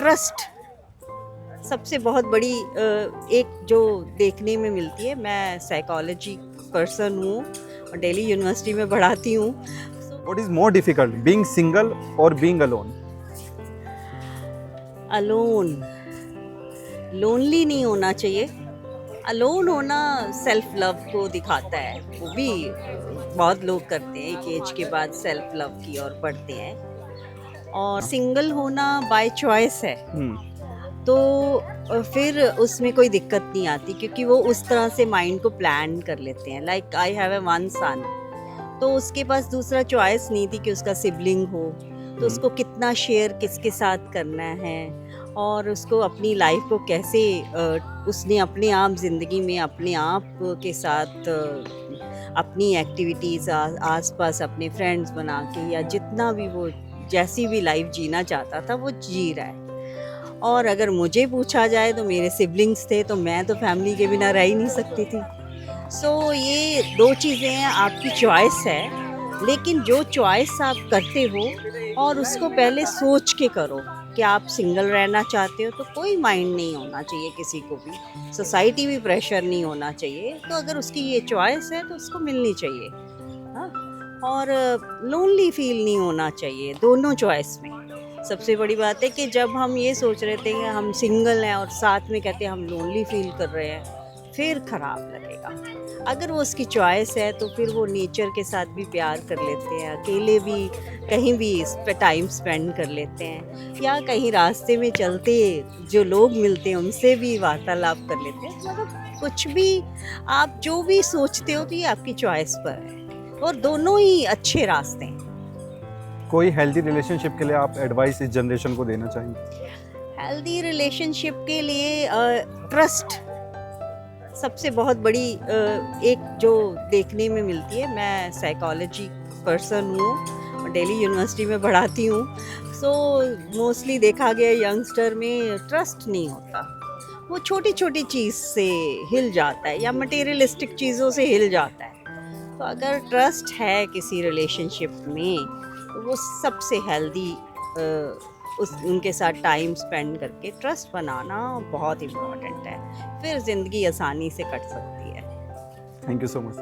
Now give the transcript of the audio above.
Trust सबसे बहुत बड़ी एक जो देखने में मिलती है। मैं साइकोलॉजी पर्सन हूँ और दिल्ली यूनिवर्सिटी में पढ़ाती हूँ। What is more difficult, being single or being alone? Alone, lonely नहीं होना चाहिए। अलोन होना सेल्फ लव को दिखाता है, वो भी बहुत लोग करते हैं, एक एज के बाद सेल्फ लव की ओर बढ़ते हैं। और सिंगल होना बाय चॉइस है, तो फिर उसमें कोई दिक्कत नहीं आती, क्योंकि वो उस तरह से माइंड को प्लान कर लेते हैं। Like I have a one son, तो उसके पास दूसरा चॉइस नहीं थी कि उसका सिबलिंग हो, तो उसको कितना शेयर किसके साथ करना है और उसको अपनी लाइफ को कैसे उसने अपने आप ज़िंदगी में अपने आप के साथ अपनी एक्टिविटीज़ आसपास अपने फ्रेंड्स बना के या जितना भी वो जैसी भी लाइफ जीना चाहता था वो जी रहा है। और अगर मुझे पूछा जाए तो मेरे सिबलिंग्स थे, तो मैं तो फैमिली के बिना रह ही नहीं सकती थी। सो ये दो चीज़ें हैं, आपकी चॉइस है, लेकिन जो चॉइस आप करते हो और उसको पहले सोच के करो कि आप सिंगल रहना चाहते हो, तो कोई माइंड नहीं होना चाहिए किसी को भी, सोसाइटी भी प्रेशर नहीं होना चाहिए। तो अगर उसकी ये चॉइस है तो उसको मिलनी चाहिए। हाँ, और लोनली फील नहीं होना चाहिए दोनों चॉइस में। सबसे बड़ी बात है कि जब हम ये सोच रहे थे कि हम सिंगल हैं और साथ में कहते हैं हम लोनली फील कर रहे हैं, फिर ख़राब लगेगा। अगर वो उसकी चॉइस है तो फिर वो नेचर के साथ भी प्यार कर लेते हैं, अकेले भी कहीं भी इस पे टाइम स्पेंड कर लेते हैं, या कहीं रास्ते में चलते जो लोग मिलते हैं उनसे भी वार्तालाप कर लेते हैं। मतलब कुछ भी आप जो भी सोचते हो तो ये आपकी चॉइस पर है, और दोनों ही अच्छे रास्ते हैं। कोई हेल्दी रिलेशनशिप के लिए आप एडवाइस इस जनरेशन को देना चाहिए? हेल्दी रिलेशनशिप के लिए ट्रस्ट सबसे बहुत बड़ी एक जो देखने में मिलती है। मैं साइकोलॉजी पर्सन हूँ और दिल्ली यूनिवर्सिटी में पढ़ाती हूँ। सो मोस्टली देखा गया यंगस्टर में ट्रस्ट नहीं होता, वो छोटी छोटी चीज़ से हिल जाता है या मटेरियलिस्टिक चीज़ों से हिल जाता है। तो अगर ट्रस्ट है किसी रिलेशनशिप में तो वो सबसे हेल्दी, उस उनके साथ टाइम स्पेंड करके ट्रस्ट बनाना बहुत इम्पोर्टेंट है, फिर ज़िंदगी आसानी से कट सकती है। Thank you so much.